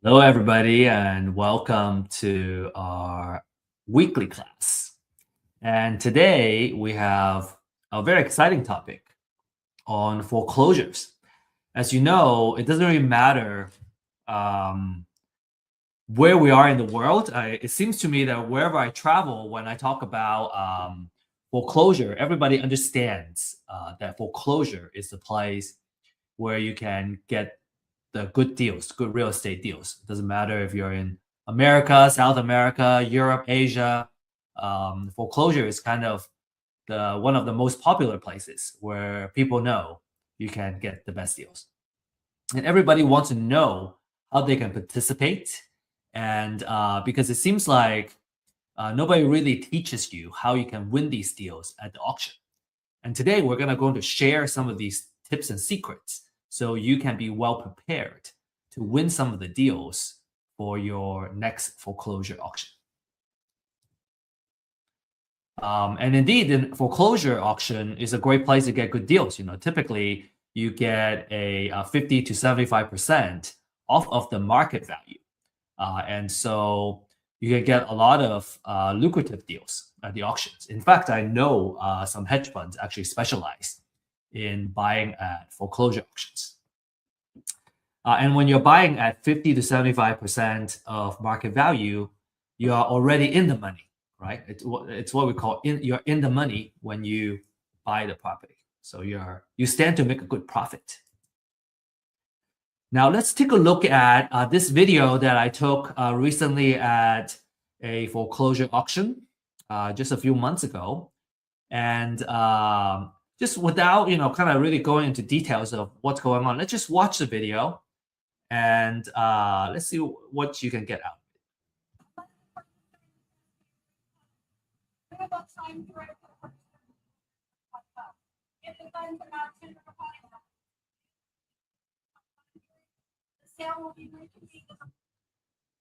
Hello, everybody, and welcome to our weekly class. And today we have a very exciting topic on foreclosures. As you know, it doesn't really matter um, where we are in the world. It seems to me that wherever I travel, when I talk about foreclosure, everybody understands that foreclosure is the place where you can get the good deals, good real estate deals. It doesn't matter if you're in America, South America, Europe, Asia. Foreclosure is kind of the one of the most popular places where people know you can get the best deals, and everybody wants to know how they can participate. And because it seems like nobody really teaches you how you can win these deals at the auction. And today we're going to share some of these tips and secrets so you can be well prepared to win some of the deals for your next foreclosure auction. And indeed, the foreclosure auction is a great place to get good deals. Typically you get a 50 to 75% off of the market value. And so you can get a lot of lucrative deals at the auctions. In fact, I know some hedge funds actually specialize in buying at foreclosure auctions. And when you're buying at 50 to 75% of market value, you are already in the money, right? It's what we call you're in the money when you buy the property. So you stand to make a good profit. Now let's take a look at this video that I took recently at a foreclosure auction just a few months ago. And just without, kind of really going into details of what's going on, let's just watch the video and let's see what you can get out.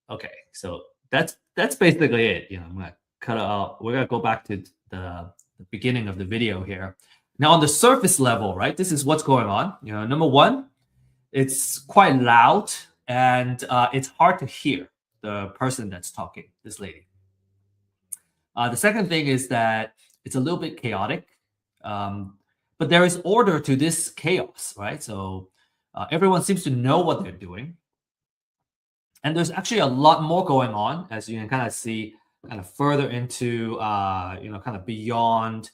Okay, so that's basically it. I'm gonna cut it out. We're gonna go back to the beginning of the video here. Now, on the surface level, right, this is what's going on. Number one, it's quite loud and it's hard to hear the person that's talking, this lady. The second thing is that it's a little bit chaotic, but there is order to this chaos, right? So everyone seems to know what they're doing. And there's actually a lot more going on, as you can kind of see, kind of further into, kind of beyond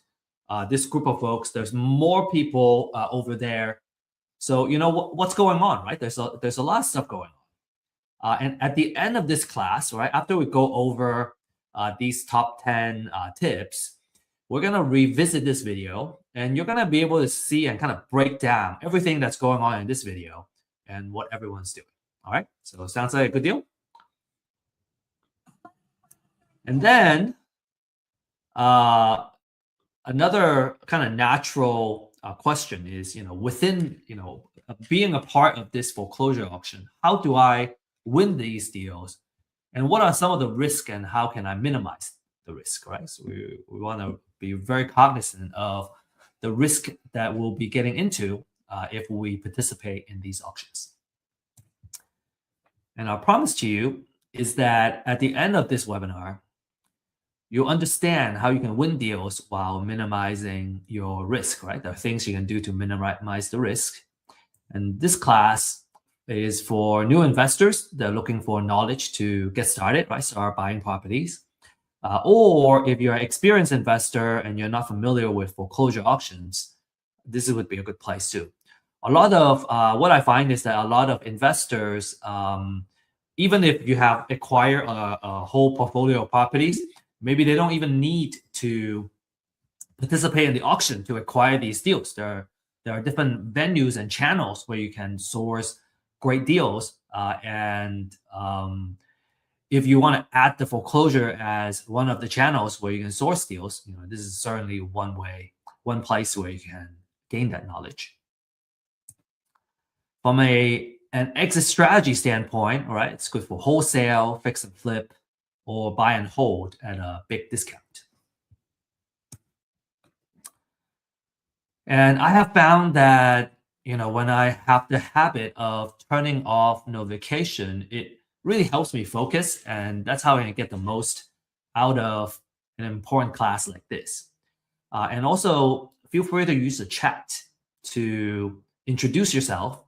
this group of folks. There's more people over there. So what's going on, right? There's a lot of stuff going on. And at the end of this class, right, after we go over these top 10 tips, we're gonna revisit this video, and you're gonna be able to see and kind of break down everything that's going on in this video and what everyone's doing. All right, so sounds like a good deal. And then another kind of natural question is, within, being a part of this foreclosure auction, how do I win these deals? And what are some of the risks and how can I minimize the risk, right? So we want to be very cognizant of the risk that we'll be getting into if we participate in these auctions. And our promise to you is that at the end of this webinar, you'll understand how you can win deals while minimizing your risk, right? There are things you can do to minimize the risk. And this class is for new investors that are looking for knowledge to get started, right? Start buying properties. Or if you're an experienced investor and you're not familiar with foreclosure auctions, this would be a good place too. A lot of what I find is that a lot of investors, even if you have acquired a whole portfolio of properties, maybe they don't even need to participate in the auction to acquire these deals. There are different venues and channels where you can source great deals. If you want to add the foreclosure as one of the channels where you can source deals, this is certainly one place where you can gain that knowledge. From an exit strategy standpoint, right, it's good for wholesale, fix and flip, or buy and hold at a big discount. And I have found that, when I have the habit of turning off notification, it really helps me focus, and that's how I can get the most out of an important class like this. And also, feel free to use the chat to introduce yourself,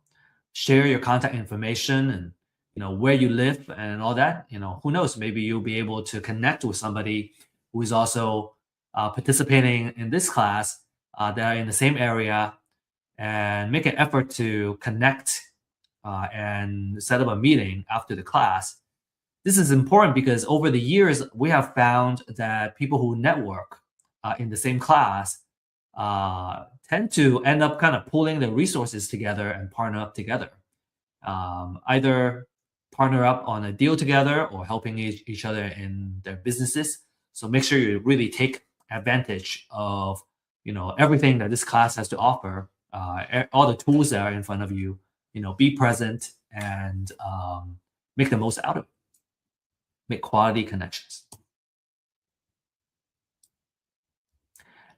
share your contact information, and where you live and all that. Who knows? Maybe you'll be able to connect with somebody who is also participating in this class that are in the same area, and make an effort to connect and set up a meeting after the class. This is important because over the years, we have found that people who network in the same class tend to end up kind of pulling the resources together and partner up together. Either partner up on a deal together or helping each other in their businesses. So make sure you really take advantage of everything that this class has to offer, all the tools that are in front of you. Be present and make the most out of it. Make quality connections.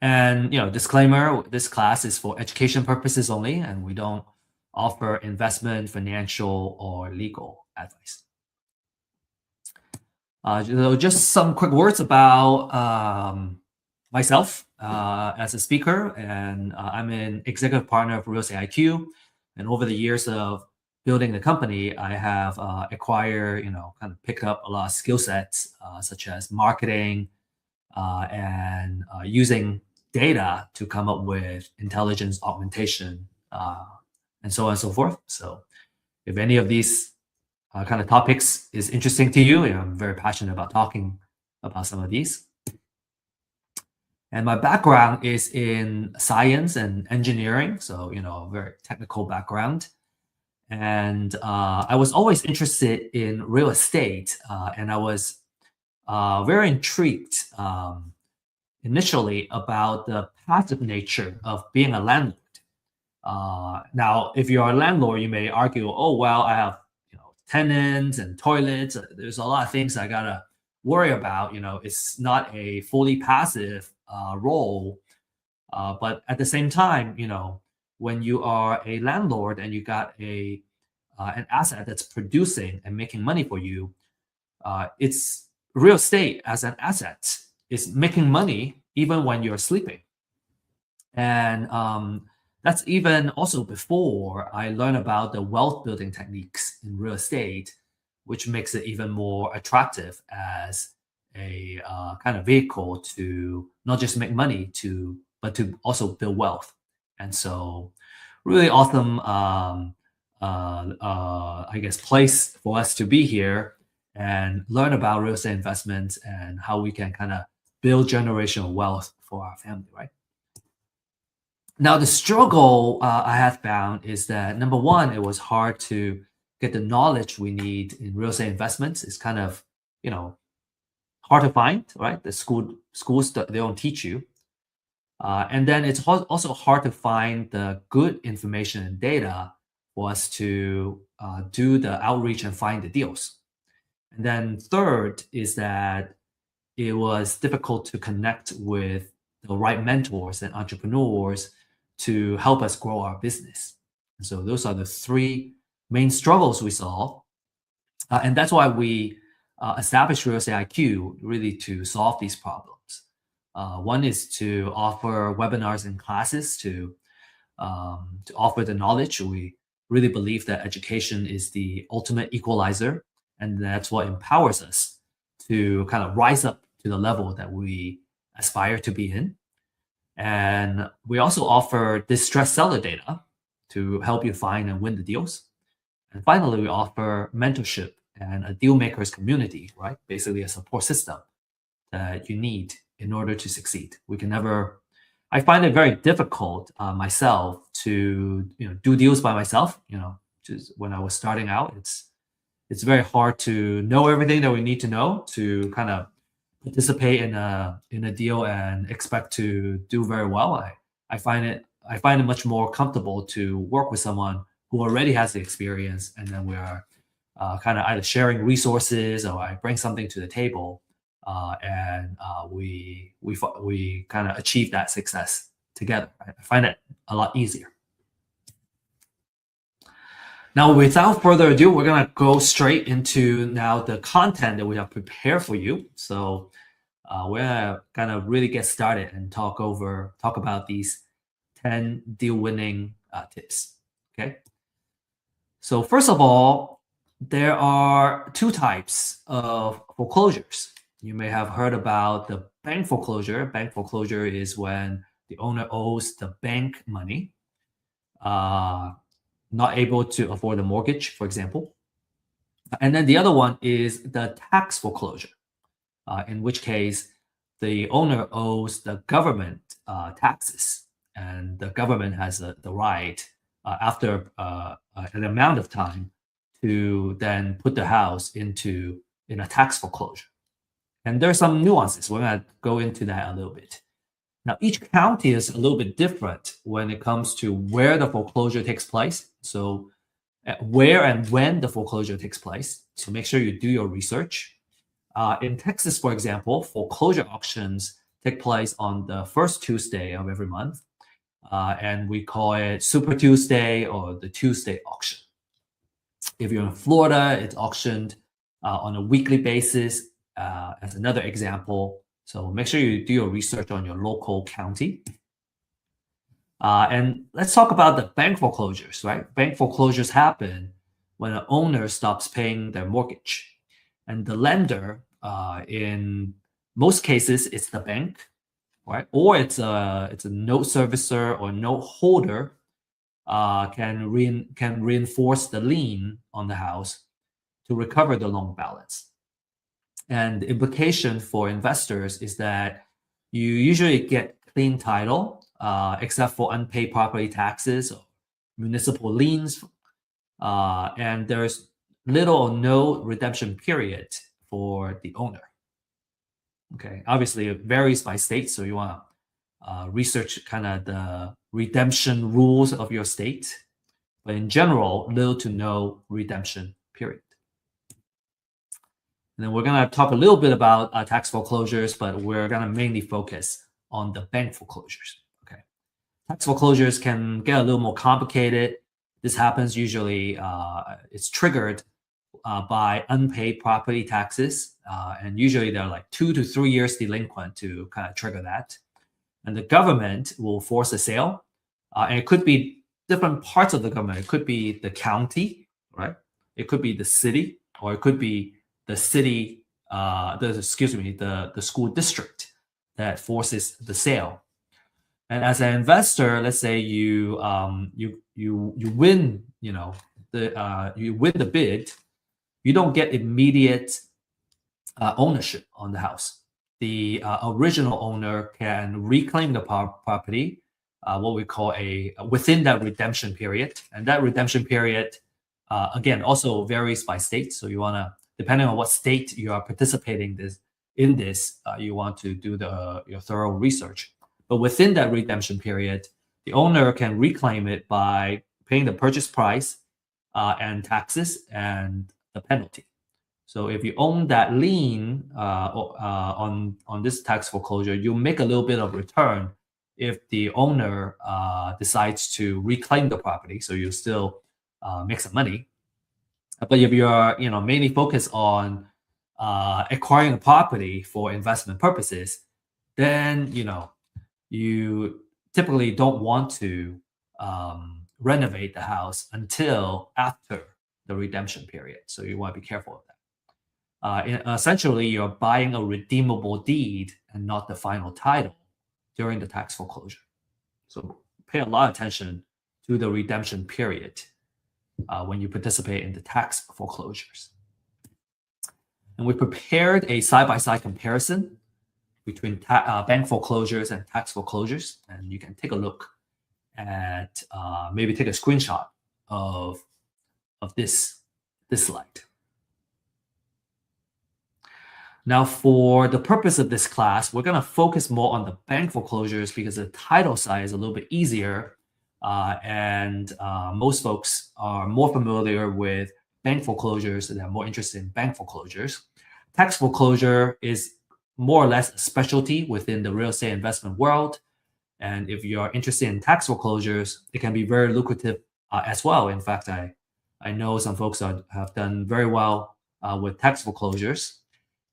And disclaimer: this class is for education purposes only, and we don't offer investment, financial, or legal advice. Just some quick words about myself as a speaker, and I'm an executive partner of Real Estate IQ. And over the years of building the company, I have acquired, kind of picked up a lot of skill sets, such as marketing and using data to come up with intelligence augmentation, and so on and so forth. So if any of these kind of topics is interesting to you, I'm very passionate about talking about some of these. And my background is in science and engineering, so a very technical background. And I was always interested in real estate, and I was very intrigued initially about the passive nature of being a landlord. Now, if you're a landlord, you may argue, "Oh, well, I have tenants and toilets. There's a lot of things I gotta worry about. It's not a fully passive role." But at the same time, when you are a landlord and you got an asset that's producing and making money for you, it's real estate as an asset is making money even when you're sleeping. And that's even also before I learned about the wealth building techniques in real estate, which makes it even more attractive as a kind of vehicle to not just make money, but to also build wealth. And so, really awesome, I guess, place for us to be here and learn about real estate investments and how we can kind of build generational wealth for our family, right? Now, the struggle I have found is that, number one, it was hard to get the knowledge we need in real estate investments. It's kind of, hard to find, right? The schools, they don't teach you. And then it's also hard to find the good information and data for us to do the outreach and find the deals. And then third is that it was difficult to connect with the right mentors and entrepreneurs to help us grow our business. And so those are the three main struggles we saw. And that's why we established Real Estate IQ, really to solve these problems. One is to offer webinars and classes to offer the knowledge. We really believe that education is the ultimate equalizer, and that's what empowers us to kind of rise up to the level that we aspire to be in. And we also offer distressed seller data to help you find and win the deals. And finally, we offer mentorship and a deal makers community, right? Basically a support system that you need in order to succeed. I find it very difficult myself to do deals by myself. Just when I was starting out, it's very hard to know everything that we need to know to kind of participate in a deal and expect to do very well. I find it much more comfortable to work with someone who already has the experience, and then we are kind of either sharing resources or I bring something to the table, and we kind of achieve that success together. I find it a lot easier. Now, without further ado, we're gonna go straight into now the content that we have prepared for you. So we're gonna kind of really get started and talk about these 10 deal winning tips. Okay. So first of all, there are two types of foreclosures. You may have heard about the bank foreclosure. Bank foreclosure is when the owner owes the bank money, uh, not able to afford a mortgage, for example. And then the other one is the tax foreclosure, in which case the owner owes the government taxes, and the government has the right after an amount of time to then put the house in a tax foreclosure. And there's some nuances. We're going to go into that a little bit. Now, each county is a little bit different when it comes to where the foreclosure takes place. So, where and when the foreclosure takes place. So, make sure you do your research. In Texas, for example, foreclosure auctions take place on the first Tuesday of every month, and we call it Super Tuesday or the Tuesday auction. If you're in Florida, it's auctioned on a weekly basis, as another example. So make sure you do your research on your local county. And let's talk about the bank foreclosures, right? Bank foreclosures happen when an owner stops paying their mortgage. And the lender, in most cases, it's the bank, right? Or it's a note servicer or note holder, can reinforce the lien on the house to recover the loan balance. And the implication for investors is that you usually get clean title, except for unpaid property taxes or municipal liens, and there's little or no redemption period for the owner. Okay, obviously it varies by state, so you want to research kind of the redemption rules of your state. But in general, little to no redemption period. And then we're going to talk a little bit about tax foreclosures, but we're going to mainly focus on the bank foreclosures. Okay, tax foreclosures can get a little more complicated. This happens usually, it's triggered by unpaid property taxes, and usually they're like 2 to 3 years delinquent to kind of trigger that. And the government will force a sale, and it could be different parts of the government. It could be the county, right? It could be the city, or it could be the city, the school district that forces the sale. And as an investor, let's say you win, you win the bid, you don't get immediate ownership on the house. The original owner can reclaim the property, what we call within that redemption period, and that redemption period, again, also varies by state. So you want to, depending on what state you are participating in this, you want to do your thorough research. But within that redemption period, the owner can reclaim it by paying the purchase price and taxes and the penalty. So if you own that lien on this tax foreclosure, you make a little bit of return if the owner decides to reclaim the property. So you still make some money. But if you're mainly focused on acquiring a property for investment purposes, then you typically don't want to renovate the house until after the redemption period. So you want to be careful of that. Essentially, you're buying a redeemable deed and not the final title during the tax foreclosure. So pay a lot of attention to the redemption period when you participate in the tax foreclosures. And we prepared a side-by-side comparison between bank foreclosures and tax foreclosures. And you can take a look at, maybe take a screenshot of this slide. Now, for the purpose of this class, we're going to focus more on the bank foreclosures because the title side is a little bit easier, and most folks are more familiar with bank foreclosures and they're more interested in bank foreclosures. Tax foreclosure is more or less a specialty within the real estate investment world. And if you're interested in tax foreclosures, it can be very lucrative as well. In fact, I I know some folks have done very well with tax foreclosures.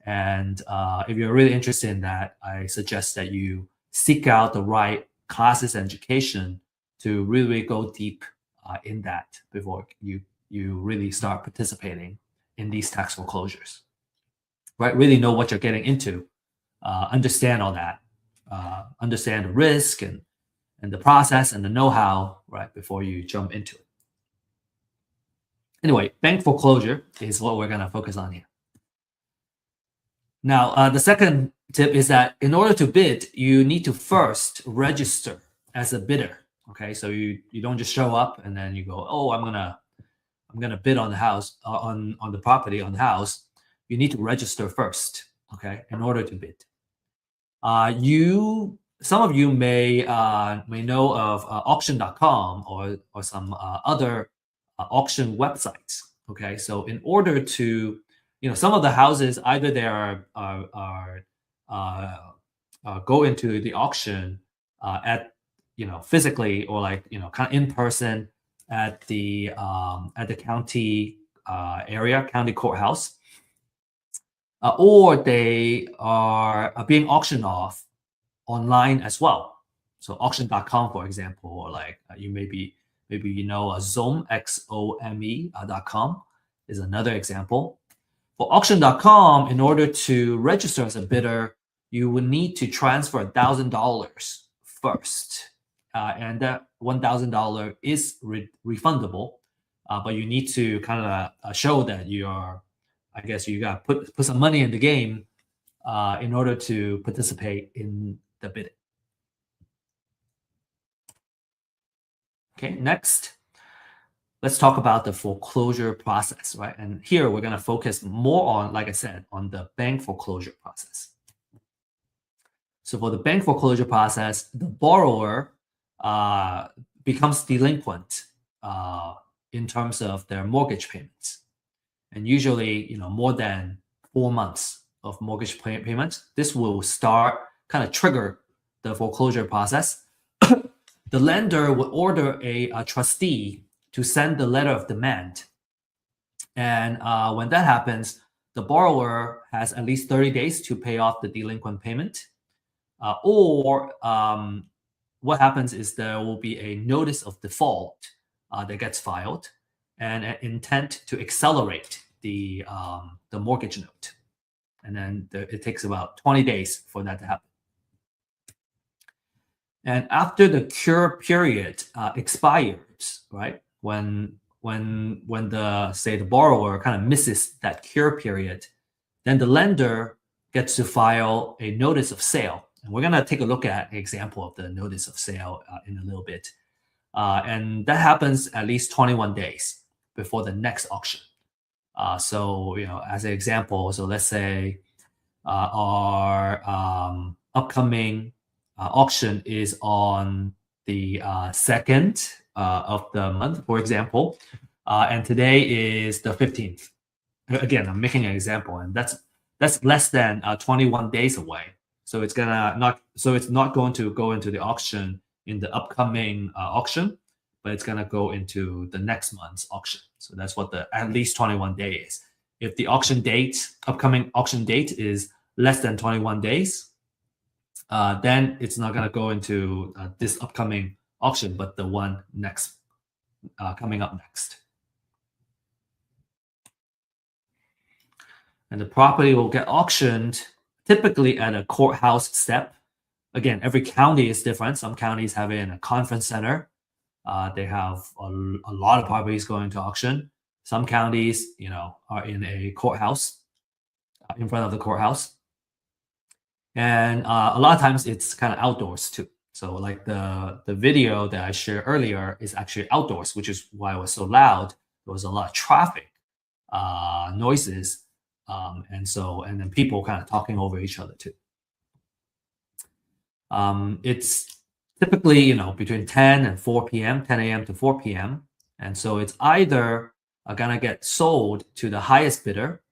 And if you're really interested in that, I suggest that you seek out the right classes and education to really go deep in that before you really start participating in these tax foreclosures. Right? Really know what you're getting into, understand all that, understand the risk and the process and the know-how, right, before you jump into it. Anyway, bank foreclosure is what we're going to focus on here. Now, the second tip is that in order to bid, you need to first register as a bidder. Okay, so you don't just show up and then you go, oh, I'm gonna bid on the house, on the property, on the house. You need to register first, okay, in order to bid. Some of you may know of auction.com or some other auction websites. Okay, so in order to, some of the houses either they are go into the auction at physically, or like kind of in person at the county area, county courthouse, or they are being auctioned off online as well. So auction.com, for example, or like you maybe Xome, XOME.com is another example. For auction.com, in order to register as a bidder, you will need to transfer $1,000 first. And that $1,000 is refundable, but you need to kind of show that you are, I guess you got to put some money in the game in order to participate in the bidding. Okay, next, let's talk about the foreclosure process, right? And here we're going to focus more on, like I said, on the bank foreclosure process. So for the bank foreclosure process, the borrower becomes delinquent in terms of their mortgage payments, and usually, more than 4 months of mortgage payments. This will kind of trigger the foreclosure process. The lender will order a trustee to send the letter of demand. And when that happens, the borrower has at least 30 days to pay off the delinquent payment. Or what happens is there will be a notice of default that gets filed, and an intent to accelerate the mortgage note. And then it takes about 20 days for that to happen. And after the cure period expires, right, when the borrower kind of misses that cure period, then the lender gets to file a notice of sale. And we're going to take a look at an example of the notice of sale in a little bit. And that happens at least 21 days before the next auction. So, as an example, so let's say our upcoming auction is on the 2nd of the month, for example, and today is the 15th. Again, I'm making an example, and that's less than 21 days away. So it's not going to go into the auction in the upcoming auction, but it's going to go into the next month's auction. So that's what the at least 21 days is. If the upcoming auction date is less than 21 days, then it's not going to go into this upcoming auction, but the one next coming up next. And the property will get auctioned typically at a courthouse step. Again, every county is different. Some counties have it in a conference center. They have a lot of properties going to auction. Some counties, are in a courthouse, in front of the courthouse. And a lot of times it's kind of outdoors too. So like the video that I shared earlier is actually outdoors, which is why it was so loud. There was a lot of traffic, noises, and then people kind of talking over each other too. It's typically, between 10 and 4 p.m., 10 a.m. to 4 p.m. And so it's either going to get sold to the highest bidder,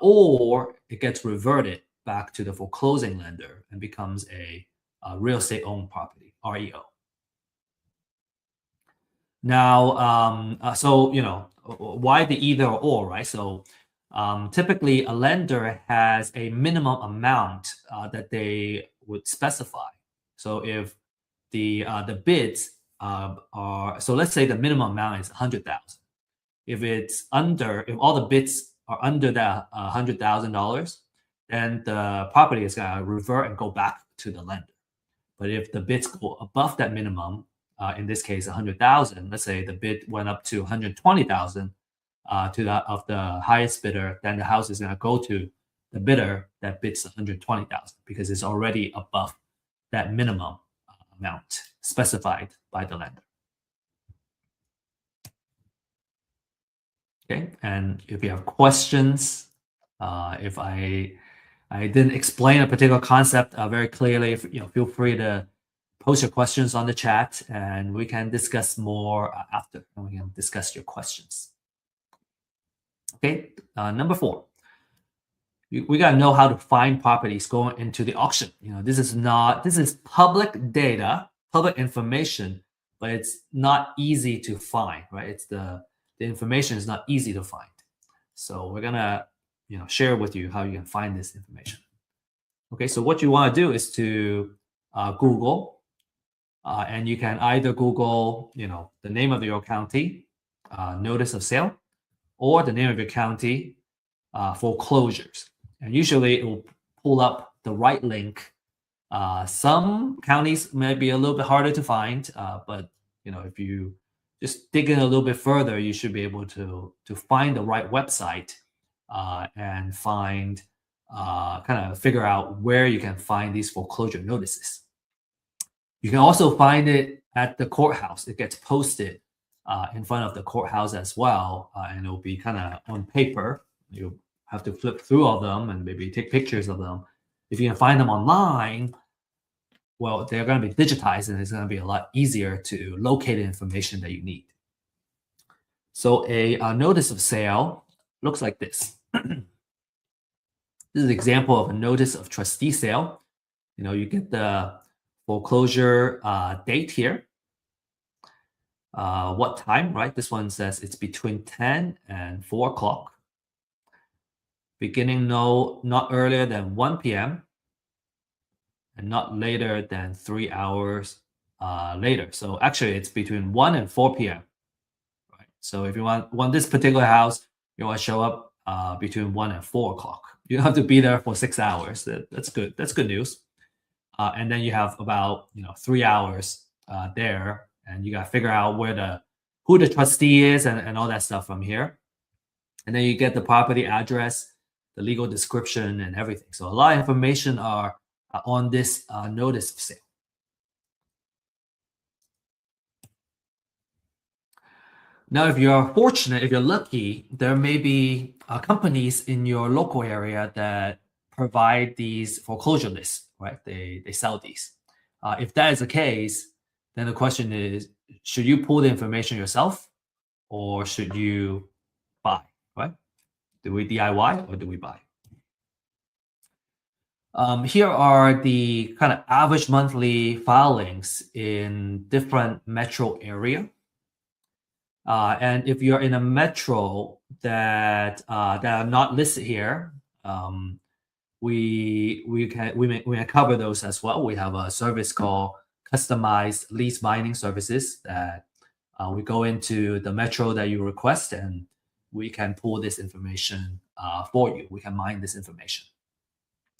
or it gets reverted back to the foreclosing lender and becomes a real estate owned property, REO. Now, so why the either or, right? So typically, a lender has a minimum amount that they would specify. So if the bids are, so let's say the minimum amount is 100,000. If all the bids are under that $100,000, then the property is gonna revert and go back to the lender. But if the bids go above that minimum, in this case, 100,000, let's say the bid went up to 120,000 to that of the highest bidder, then the house is going to go to the bidder that bids 120,000 because it's already above that minimum amount specified by the lender. Okay, and if you have questions, if I didn't explain a particular concept very clearly, feel free to post your questions on the chat, and we can discuss more after, and we can discuss your questions. Okay, number 4, we got to know how to find properties going into the auction. This is public data, public information, but it's not easy to find, right? It's the information is not easy to find. So we're gonna share with you how you can find this information. Okay, so what you want to do is to Google, and you can either Google the name of your county, notice of sale, or the name of your county, foreclosures. And usually it will pull up the right link. Some counties may be a little bit harder to find, but if you just dig in a little bit further, you should be able to find the right website and find kind of figure out where you can find these foreclosure notices. You can also find it at the courthouse. It gets posted in front of the courthouse as well, and it'll be kind of on paper. You have to flip through all of them and maybe take pictures of them. If you can find them online, well, they're going to be digitized, and it's going to be a lot easier to locate the information that you need. So a notice of sale looks like this. This is an example of a notice of trustee sale. You get the foreclosure date here. What time, right? This one says it's between 10 and 4 o'clock. Beginning not earlier than 1 p.m. and not later than 3 hours later. So actually it's between 1 and 4 p.m. Right? So if you want this particular house, you want to show up between 1 and 4 o'clock. You don't have to be there for 6 hours. That's good. That's good news. And then you have about 3 hours there, and you got to figure out who the trustee is and all that stuff from here. And then you get the property address, the legal description, and everything. So a lot of information are on this notice of sale. Now, if you're fortunate, if you're lucky, there may be companies in your local area that provide these foreclosure lists, right? They sell these. If that is the case, then the question is, should you pull the information yourself, or should you buy, right? Do we DIY or do we buy? Here are the kind of average monthly filings in different metro area. And if you're in a metro that are not listed here, we can cover those as well. We have a service called customized lease mining services that we go into the metro that you request, and we can pull this information for you. We can mine this information.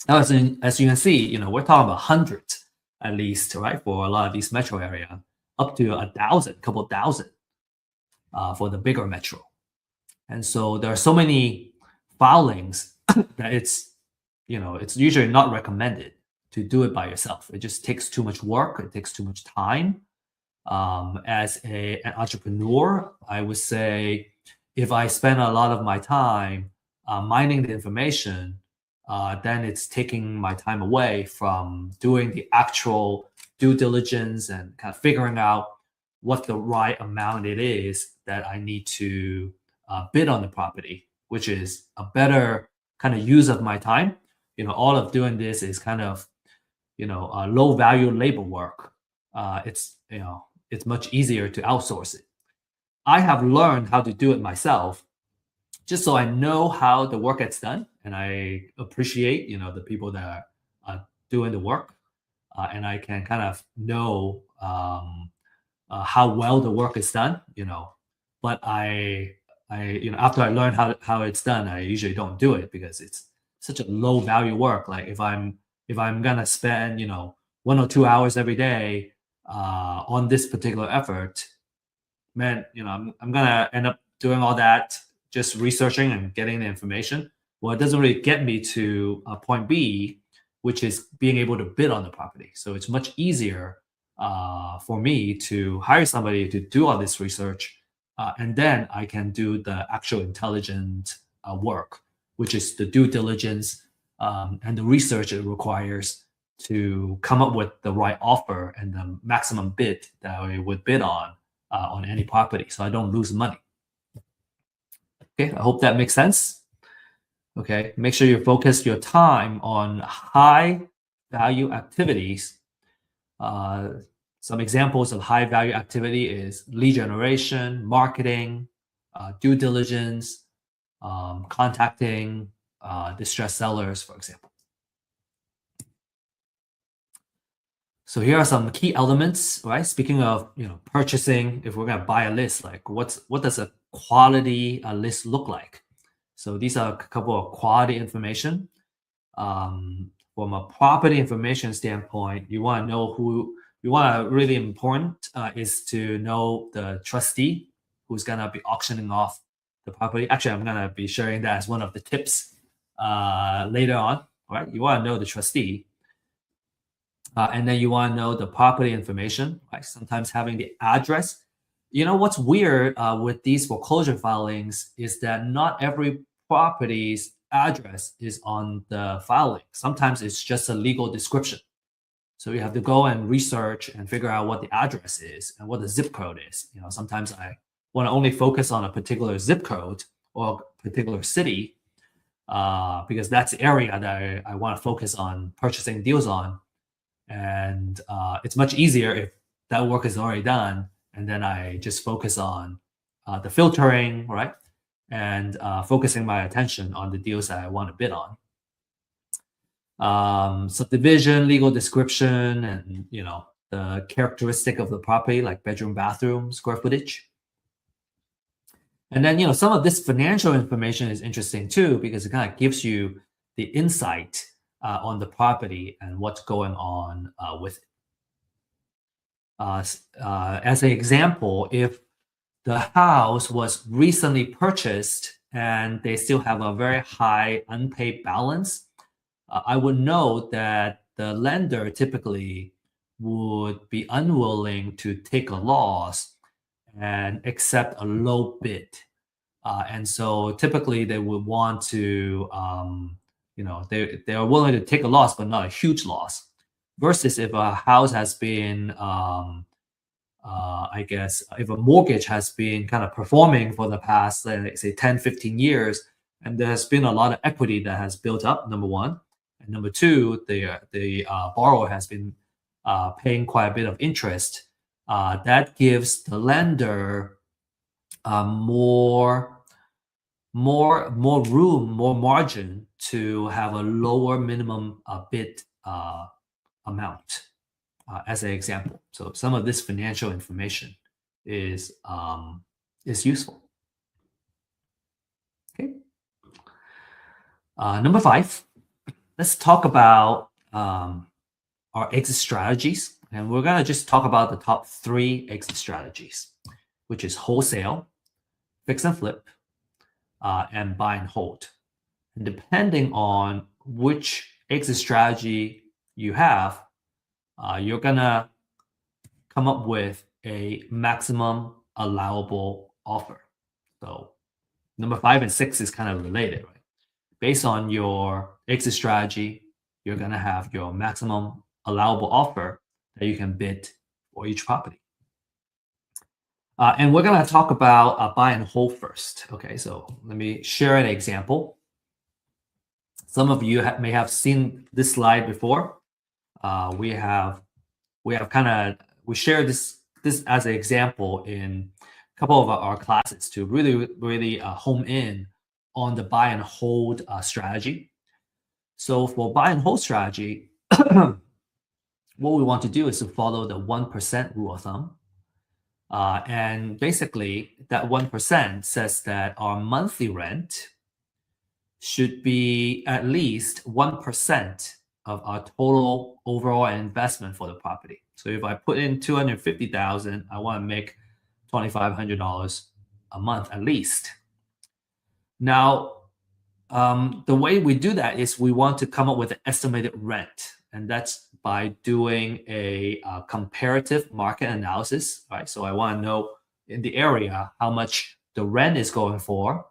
Now, as you can see, we're talking about hundreds at least, right? For a lot of these metro area, up to 1,000, couple thousand for the bigger metro. And so there are so many filings that it's usually not recommended to do it by yourself. It just takes too much work. It takes too much time. As an entrepreneur, I would say if I spend a lot of my time mining the information, then it's taking my time away from doing the actual due diligence and kind of figuring out what the right amount it is that I need to bid on the property, which is a better kind of use of my time. All of doing this is kind of, low value labor work. It's much easier to outsource it. I have learned how to do it myself, just so I know how the work gets done, and I appreciate, the people that are doing the work, and I can kind of know how well the work is done. But after I learn how it's done, I usually don't do it because it's such a low value work. Like if I'm gonna spend 1 or 2 hours every day on this particular effort, man, I'm gonna end up doing all that, just researching and getting the information. Well, it doesn't really get me to point B, which is being able to bid on the property. So it's much easier for me to hire somebody to do all this research, and then I can do the actual intelligent work, which is the due diligence and the research it requires to come up with the right offer and the maximum bid that I would bid on any property, so I don't lose money. Okay, I hope that makes sense. Okay, make sure you focus your time on high value activities. Some examples of high value activity is lead generation, marketing, due diligence, contacting distressed sellers, for example. So here are some key elements, right? Speaking of purchasing, if we're gonna buy a list, like what does a quality list look like? So these are a couple of quality information. From a property information standpoint, you want to know who you want to really important is to know the trustee who's gonna be auctioning off the property. Actually, I'm gonna be sharing that as one of the tips later on. Right? You want to know the trustee. And then you want to know the property information, right? Sometimes having the address. What's weird with these foreclosure filings is that not every property's address is on the filing. Sometimes it's just a legal description. So you have to go and research and figure out what the address is and what the zip code is. Sometimes I want to only focus on a particular zip code or a particular city because that's the area that I want to focus on purchasing deals on. And it's much easier if that work is already done, and then I just focus on the filtering, right? And focusing my attention on the deals that I want to bid on. Subdivision, legal description, and the characteristic of the property, like bedroom, bathroom, square footage. And then some of this financial information is interesting too, because it kind of gives you the insight on the property and what's going on with it. As an example, if the house was recently purchased and they still have a very high unpaid balance, I would know that the lender typically would be unwilling to take a loss and accept a low bid. And so typically they would want to they are willing to take a loss, but not a huge loss. Versus if a house has been, I guess, if a mortgage has been kind of performing for the past, let's say, 10, 15 years, and there's been a lot of equity that has built up, number one. And number two, the borrower has been paying quite a bit of interest. That gives the lender more room, more margin to have a lower minimum bid amount, as an example. So some of this financial information is useful. Okay. Number 5, let's talk about our exit strategies, and we're gonna just talk about the top 3 exit strategies, which is wholesale, fix and flip, and buy and hold. And depending on which exit strategy you have, you're gonna come up with a maximum allowable offer. So number 5 and 6 is kind of related, right? Based on your exit strategy, you're gonna have your maximum allowable offer that you can bid for each property. And we're gonna talk about buy and hold first. Okay, so let me share an example. Some of you may have seen this slide before. We share this as an example in couple of our classes to really home in on the buy and hold strategy. So for buy and hold strategy, what we want to do is to follow the 1% rule of thumb. And basically, that 1% says that our monthly rent should be at least 1% of our total overall investment for the property. So if I put in $250,000, I want to make $2,500 a month at least. Now, the way we do that is we want to come up with an estimated rent, and that's by doing a comparative market analysis, right? So I want to know in the area how much the rent is going for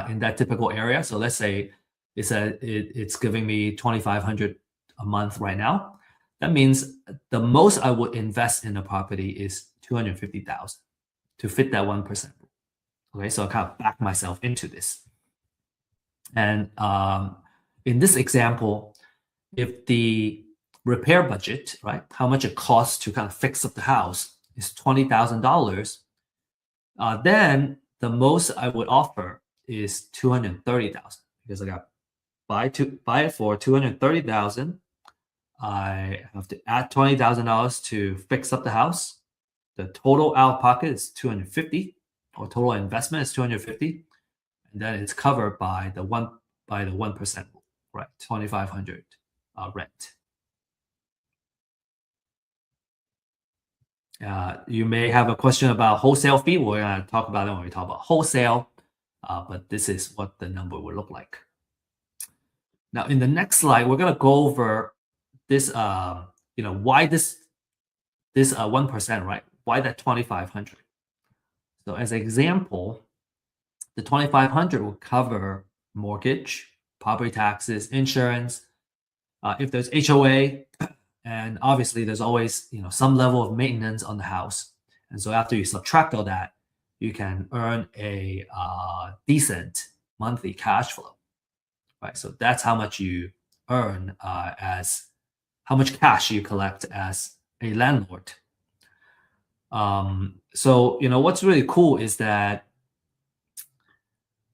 in that typical area. So let's say it's giving me $2,500 a month right now. That means the most I would invest in a property is $250,000 to fit that 1%. Okay, so I kind of back myself into this. And in this example, if the repair budget, right, how much it costs to kind of fix up the house is $20,000, then the most I would offer is $230,000 because I got buy it for $230,000. I have to add $20,000 to fix up the house. The total out of pocket is $250,000, or total investment is $250,000, and then it's covered by the 1%, right? $2,500 rent. You may have a question about wholesale fee. We're going to talk about it when we talk about wholesale, but this is what the number will look like. Now, in the next slide, we're going to go over this, why this 1%, right? Why that 2,500? So as an example, the 2,500 will cover mortgage, property taxes, insurance, if there's HOA, and obviously there's always some level of maintenance on the house. And so after you subtract all that, you can earn a decent monthly cash flow, right? So that's how much you earn as how much cash you collect as a landlord. So what's really cool is that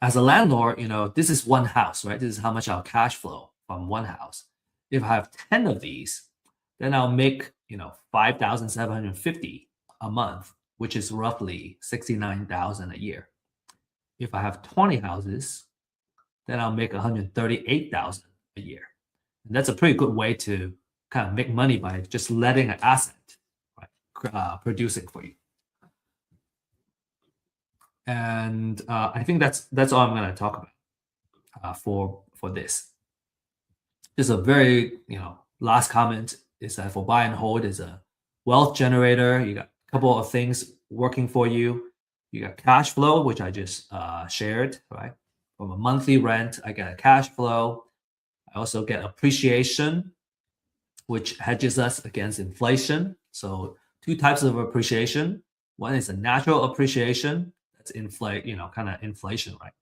as a landlord, this is one house, right? This is how much I'll cash flow from one house. If I have 10 of these, then I'll make $5,750 a month, which is roughly $69,000 a year. If I have 20 houses, then I'll make $138,000 a year. And that's a pretty good way to kind of make money by just letting an asset, right, producing for you. And I think that's all I'm going to talk about for this. Just a very last comment is that for buy and hold is a wealth generator. You got a couple of things working for you. You got cash flow, which I just shared, right? From a monthly rent, I get a cash flow. I also get appreciation, which hedges us against inflation. So two types of appreciation. One is a natural appreciation. That's kind of inflation, right?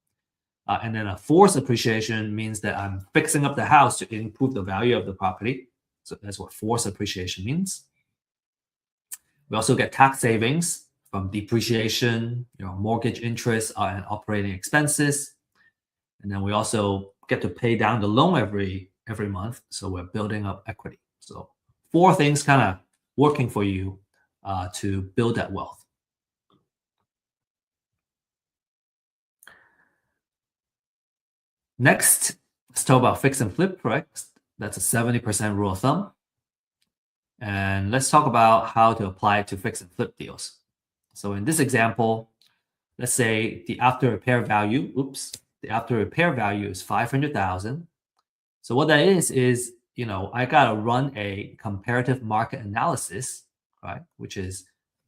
And then a forced appreciation means that I'm fixing up the house to improve the value of the property. So that's what forced appreciation means. We also get tax savings from depreciation, mortgage interest and operating expenses. And then we also get to pay down the loan every month. So we're building up equity. So 4 things kind of working for you to build that wealth. Next, let's talk about fix and flip, right? That's a 70% rule of thumb. And let's talk about how to apply it to fix and flip deals. So in this example, let's say the after repair value is 500,000. So what that is I gotta run a comparative market analysis, right? Which is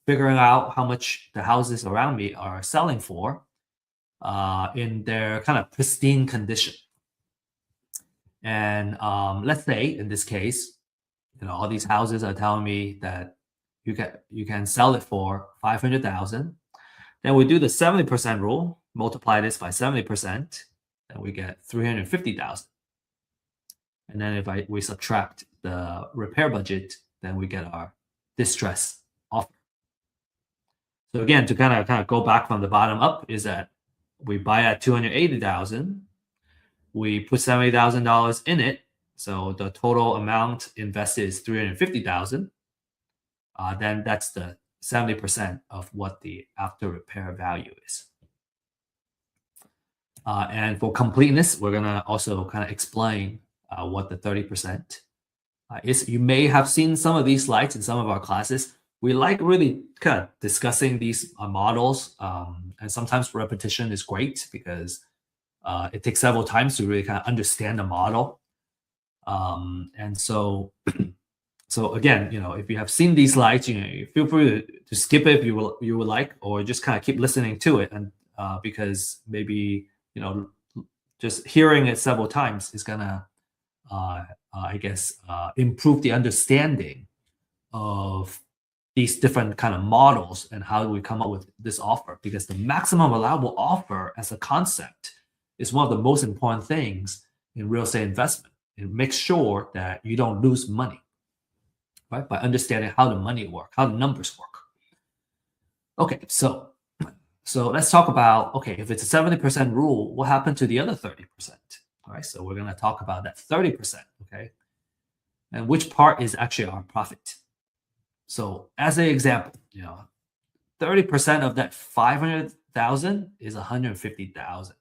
figuring out how much the houses around me are selling for in their kind of pristine condition. And let's say in this case, all these houses are telling me that you can sell it for 500,000. Then we do the 70% rule, multiply this by 70%, then we get 350,000. And then if we subtract the repair budget, then we get our distress offer. So again, to kind of go back from the bottom up is that we buy at 280,000, we put $70,000 in it, so the total amount invested is 350,000. Then that's the 70% of what the after repair value is. And for completeness, we're gonna also kind of explain what the 30% is. You may have seen some of these slides in some of our classes. We like really kind of discussing these models, and sometimes repetition is great because it takes several times to really kind of understand the model. And so, so again, if you have seen these slides, feel free to skip it if you would like, or just kind of keep listening to it, and because maybe just hearing it several times is gonna, I guess, improve the understanding of these different kind of models and how do we come up with this offer, because the maximum allowable offer as a concept is one of the most important things in real estate investment. It makes sure that you don't lose money, right? By understanding how the money work, how the numbers work. Okay, so let's talk about, okay, if it's a 70% rule, what happened to the other 30%? All right, so we're going to talk about that 30%, okay? And which part is actually our profit. So as an example, 30% of that 500,000 is $150,000.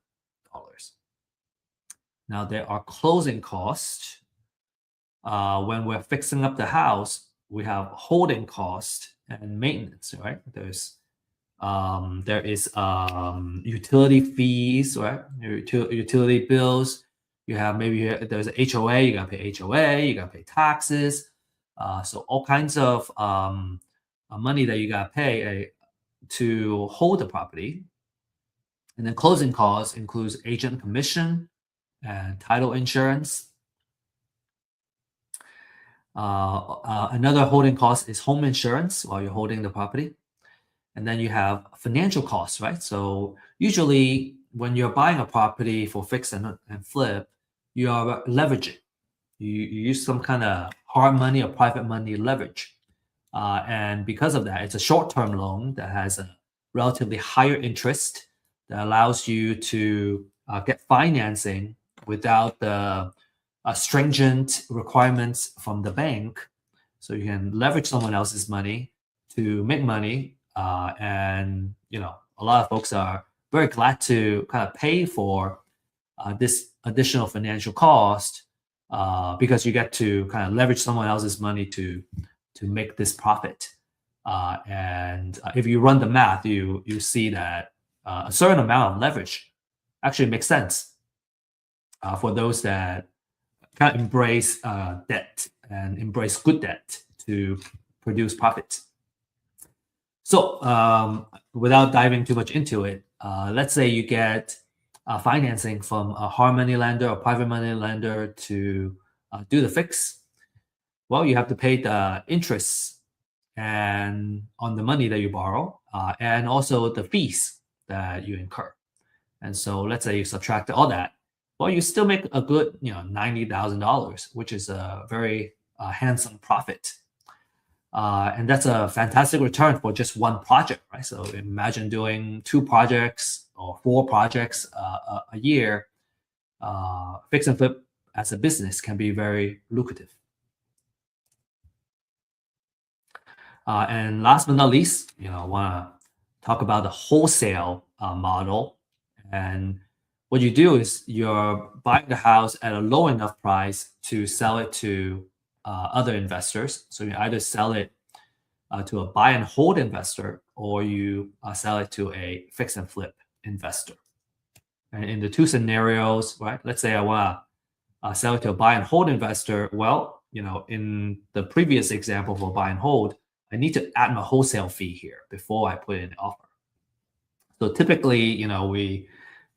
Now there are closing costs. When we're fixing up the house, we have holding cost and maintenance, right? There is utility fees, right? Utility bills. You have there's a HOA. You gotta pay HOA. You gotta pay taxes. So all kinds of money that you gotta pay to hold the property. And then closing costs includes agent commission and title insurance. Another holding cost is home insurance while you're holding the property. And then you have financial costs, right? So usually when you're buying a property for fix and flip, you are leveraging. You use some kind of hard money or private money leverage. And because of that, it's a short-term loan that has a relatively higher interest that allows you to get financing without the stringent requirements from the bank. So you can leverage someone else's money to make money. And a lot of folks are very glad to kind of pay for this additional financial cost because you get to kind of leverage someone else's money to make this profit. And if you run the math, you see that a certain amount of leverage actually makes sense for those that kind of embrace debt and embrace good debt to produce profit. So without diving too much into it, let's say you get financing from a hard money lender or private money lender to do the fix. Well, you have to pay the interest and on the money that you borrow, and also the fees that you incur. And so let's say you subtract all that. Well, you still make a good, $90,000, which is a very handsome profit. And that's a fantastic return for just one project, right? So imagine doing 2 projects or 4 projects a year. Fix and flip as a business can be very lucrative. And last but not least, I want to talk about the wholesale model. And what you do is you're buying the house at a low enough price to sell it to other investors. So you either sell it to a buy and hold investor, or you sell it to a fix and flip investor. And in the 2 scenarios, right? Let's say I want to sell it to a buy and hold investor. Well, in the previous example for buy and hold, I need to add my wholesale fee here before I put in the offer. So typically,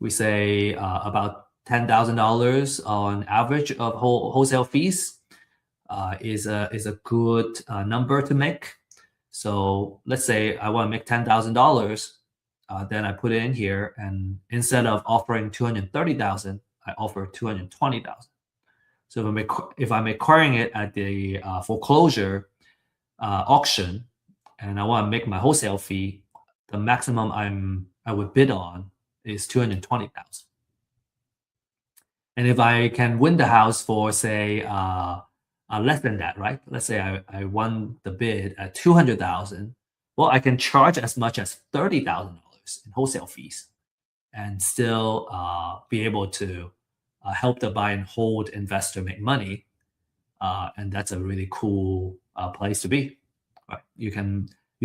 we say about $10,000 on average of wholesale fees is a good number to make. So let's say I want to make $10,000, then I put it in here, and instead of offering $230,000, I offer $220,000. So if I'm acquiring it at the foreclosure auction, and I want to make my wholesale fee the maximum I would bid on is 220,000. And if I can win the house for say less than that, right? Let's say I won the bid at 200,000. Well, I can charge as much as $30,000 in wholesale fees and still be able to help the buy and hold investor make money. And that's a really cool place to be. Right? You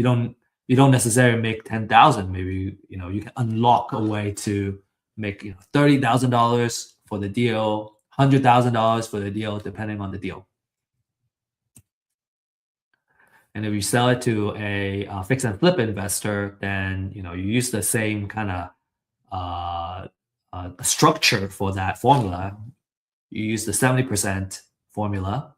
don't you don't necessarily make 10,000. Maybe you can unlock a way to make $30,000 for the deal, $100,000 for the deal, depending on the deal. And if you sell it to a fix and flip investor, then you use the same kind of structure for that formula. You use the 70% formula,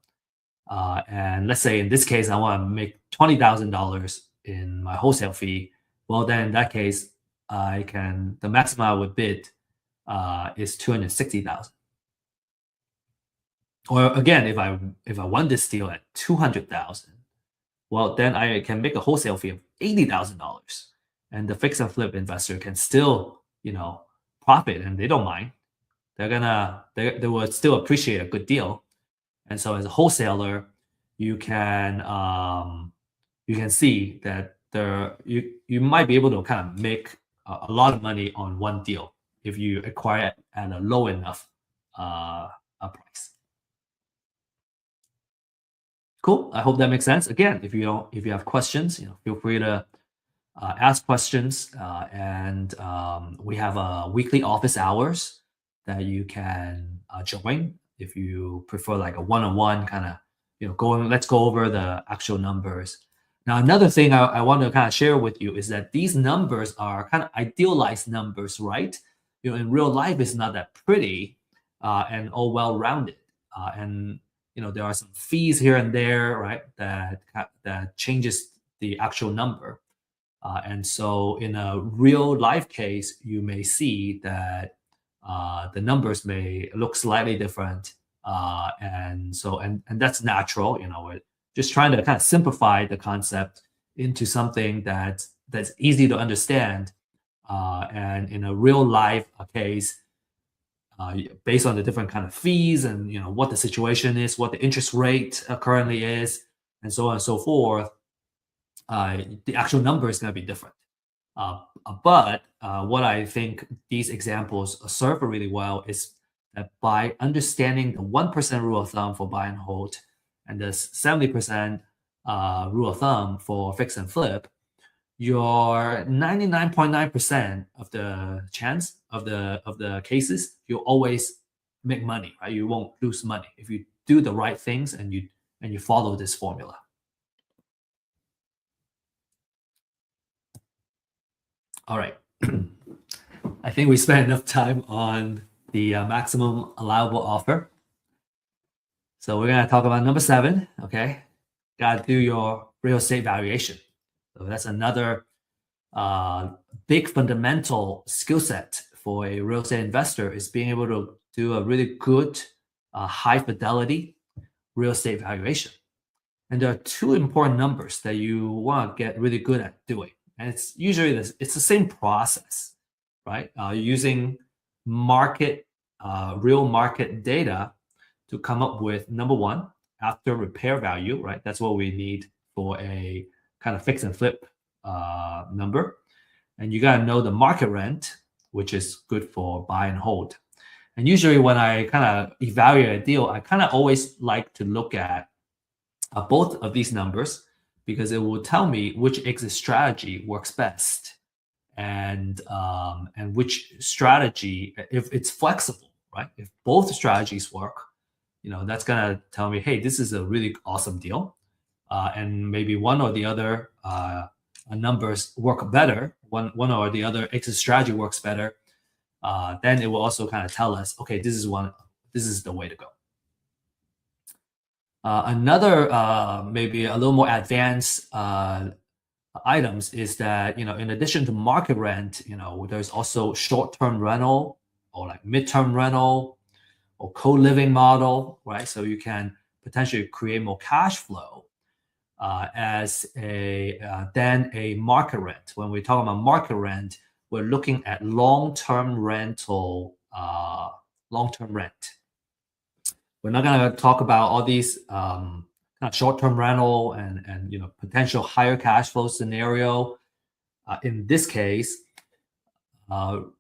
and let's say in this case I want to make $20,000 in my wholesale fee. Well, then in that case, the maximum I would bid is 260,000. Or again, if I won this deal at 200,000, well, then I can make a wholesale fee of $80,000, and the fix and flip investor can still profit, and they don't mind. They will still appreciate a good deal. And so as a wholesaler, you can see that you might be able to kind of make a lot of money on one deal if you acquire it at a low enough price. Cool. I hope that makes sense. Again, if you have questions, feel free to ask questions. And we have weekly office hours that you can join if you prefer like a one-on-one kind of let's go over the actual numbers. Now, another thing I want to kind of share with you is that these numbers are kind of idealized numbers, right? In real life, it's not that pretty and all well-rounded. And there are some fees here and there, right? That changes the actual number. And so in a real life case, you may see that the numbers may look slightly different. And that's natural. We're just trying to kind of simplify the concept into something that's easy to understand. And in a real life case, based on the different kind of fees and what the situation is, what the interest rate currently is, and so on and so forth, the actual number is going to be different. But what I think these examples serve really well is that by understanding the 1% rule of thumb for buy and hold and the 70% rule of thumb for fix and flip, your 99.9% of the chance of the cases, you'll always make money, right? You won't lose money if you do the right things and you follow this formula. All right. I think we spent enough time on the maximum allowable offer. So we're going to talk about number 7, okay? Got to do your real estate valuation. So that's another big fundamental skill set for a real estate investor is being able to do a really good high fidelity real estate valuation. And there are 2 important numbers that you want to get really good at doing. And it's usually it's the same process, right? Using real market data to come up with number 1, after repair value, right? That's what we need for a kind of fix and flip number. And you got to know the market rent, which is good for buy and hold. And usually when I kind of evaluate a deal, I kind of always like to look at both of these numbers because it will tell me which exit strategy works best and which strategy, if it's flexible, right? If both strategies work, that's going to tell me, hey, this is a really awesome deal. And maybe one or the other numbers work better, one or the other exit strategy works better, then it will also kind of tell us, okay, this is the way to go. Another maybe a little more advanced items is that in addition to market rent, there's also short-term rental or like mid-term rental or co-living model, right? So you can potentially create more cash flow as a than a market rent. When we talk about market rent, we're looking at long-term rental, long-term rent. We're not going to talk about all these kind of short-term rental and potential higher cash flow scenario. In this case,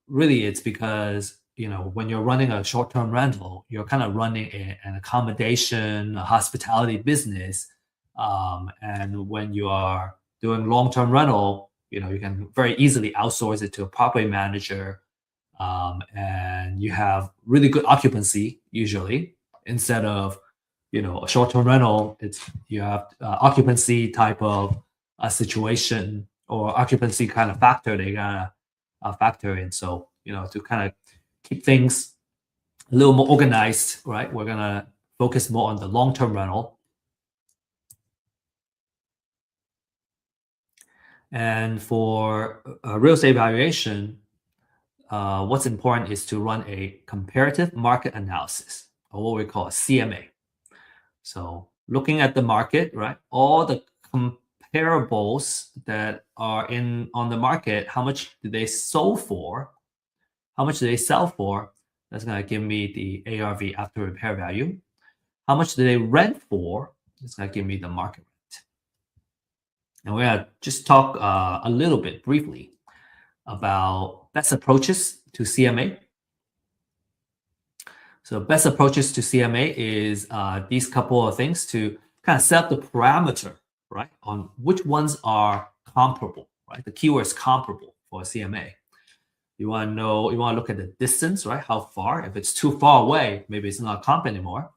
really it's because when you're running a short-term rental, you're kind of running an accommodation, a hospitality business, and when you are doing long-term rental, you can very easily outsource it to a property manager, and you have really good occupancy usually, instead of a short-term rental. You have occupancy type of a situation or occupancy kind of factor they gotta factor in. So to kind of keep things a little more organized, right? We're gonna focus more on the long-term rental. And for real estate valuation, what's important is to run a comparative market analysis, or what we call a CMA. So looking at the market, right? All the comparables that are on the market, how much do they sell for? How much do they sell for? That's going to give me the ARV, after repair value. How much do they rent for? That's going to give me the market rent. And we're going to just talk a little bit briefly about best approaches to CMA. So best approaches to CMA is these couple of things to kind of set up the parameter, right, on which ones are comparable, right? The keyword is comparable for a CMA. You want to know, you want to look at the distance, right? How far? If it's too far away, maybe it's not comp anymore.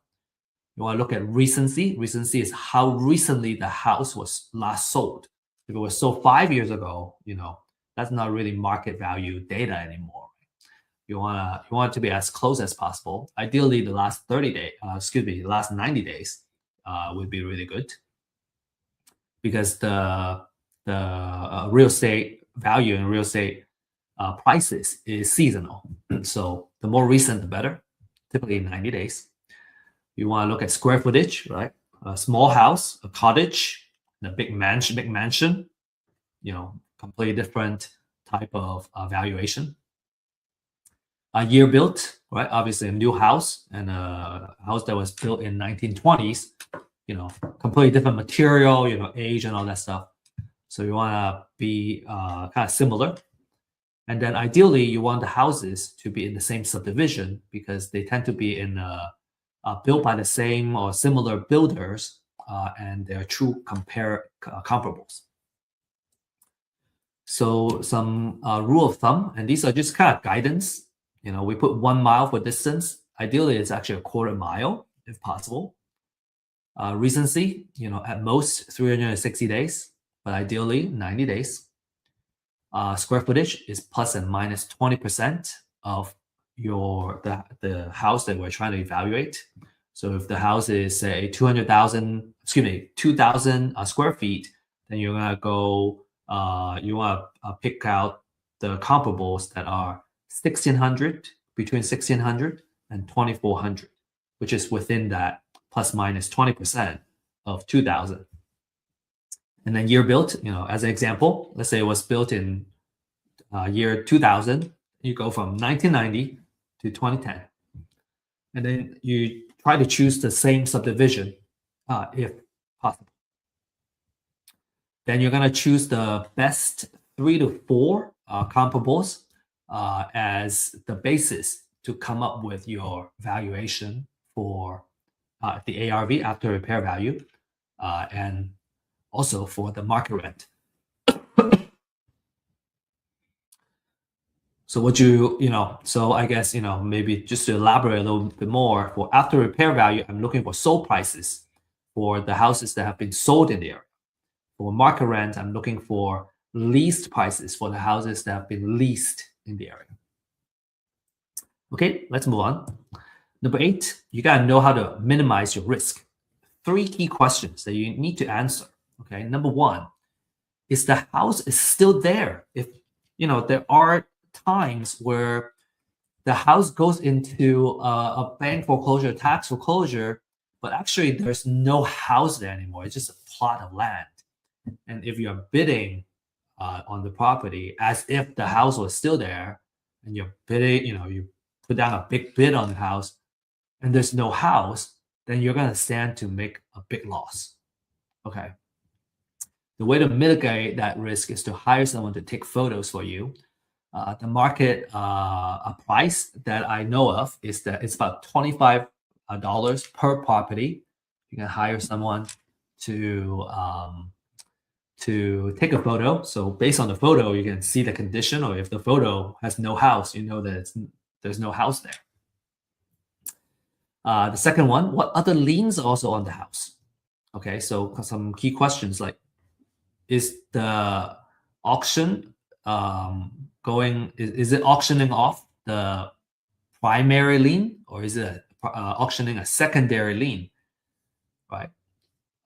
You want to look at recency. Recency is how recently the house was last sold. If it was sold 5 years ago, that's not really market value data anymore. You want it to be as close as possible. Ideally, the last 30 days, the last 90 days would be really good, because the real estate value and real estate prices is seasonal. So the more recent, the better, typically 90 days. You want to look at square footage, right? A small house, a cottage, and a big mansion, completely different type of valuation. A year built, right? Obviously a new house and a house that was built in 1920s, completely different material, age and all that stuff. So you want to be kind of similar. And then ideally you want the houses to be in the same subdivision, because they tend to be in built by the same or similar builders, and they're true comparables. So some rule of thumb, and these are just kind of guidance. We put 1 mile for distance. Ideally, it's actually a quarter mile if possible. Recency, at most 360 days, but ideally 90 days. Square footage is plus and minus 20% of the house that we're trying to evaluate. So if the house is say 2,000 square feet, then you're gonna go. You want to pick out the comparables that are 1,600, between 1,600 and 2,400, which is within that plus minus 20% of 2,000. And then year built, as an example, let's say it was built in year 2000. You go from 1990 to 2010, and then you try to choose the same subdivision if possible. Then you're going to choose the best 3 to 4 comparables as the basis to come up with your valuation for the ARV, after repair value, and also for the market rent. So so I guess, maybe just to elaborate a little bit more, for after repair value, I'm looking for sold prices for the houses that have been sold in the area. For market rent, I'm looking for leased prices for the houses that have been leased in the area. Okay, let's move on. Number 8, you gotta know how to minimize your risk. 3 key questions that you need to answer. Okay, number 1, is the house is still there? If there are times where the house goes into a bank foreclosure, tax foreclosure, but actually there's no house there anymore. It's just a plot of land. And if you're bidding on the property as if the house was still there, and you're bidding, you put down a big bid on the house, and there's no house, then you're going to stand to make a big loss. Okay. The way to mitigate that risk is to hire someone to take photos for you. The market price that I know of is that it's about $25 per property. You can hire someone to take a photo. So based on the photo, you can see the condition, or if the photo has no house, you know that there's no house there. The second one, what other liens are also on the house? Okay, so some key questions like, is the auction is it auctioning off the primary lien, or is it auctioning a secondary lien, right?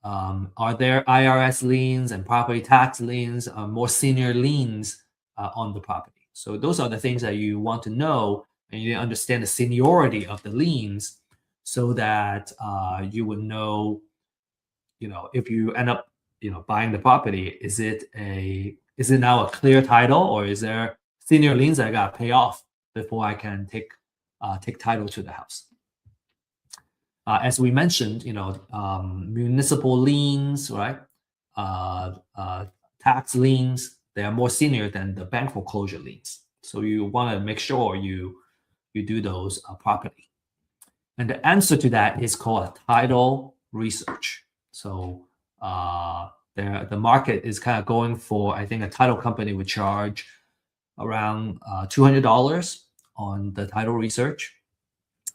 Are there IRS liens and property tax liens, more senior liens on the property? So those are the things that you want to know, and you understand the seniority of the liens, so that you would know, if you end up, buying the property, is it now a clear title, or is there senior liens that I got to pay off before I can take title to the house? As we mentioned, municipal liens, right? Tax liens, they are more senior than the bank foreclosure liens. So you want to make sure you do those properly. And the answer to that is called a title research. So the market is kind of going for, I think a title company would charge around $200 on the title research.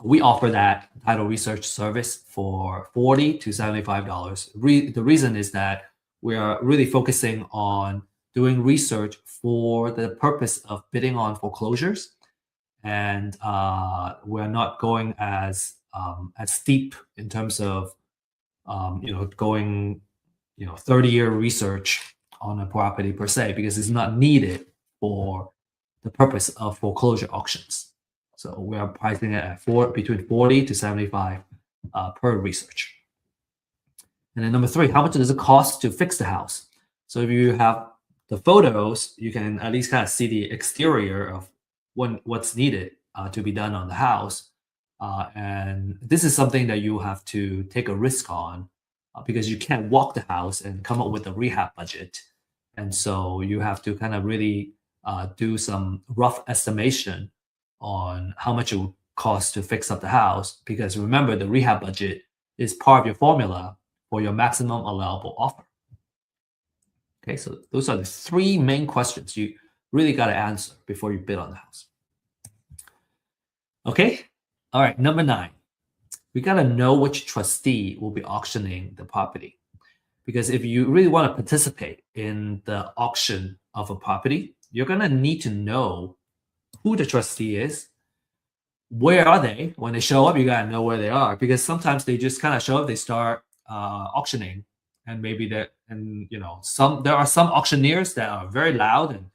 We offer that title research service for $40 to $75. The reason is that we are really focusing on doing research for the purpose of bidding on foreclosures, and we're not going as steep in terms of going 30-year research on a property per se, because it's not needed for the purpose of foreclosure auctions. So we are pricing it at between 40 to 75 per research. And then number three, how much does it cost to fix the house? So if you have the photos, you can at least kind of see the exterior of what's needed to be done on the house. And this is something that you have to take a risk on, because you can't walk the house and come up with a rehab budget. And so you have to kind of really do some rough estimation on how much it would cost to fix up the house, because remember, the rehab budget is part of your formula for your maximum allowable offer. Okay, so those are the three main questions you really got to answer before you bid on the house. Okay, all right, number 9. We got to know which trustee will be auctioning the property. Because if you really want to participate in the auction of a property, you're going to need to know who the trustee is. Where are they? When they show up, you got to know where they are, because sometimes they just kind of show up, they start auctioning, and maybe there are some auctioneers that are very loud and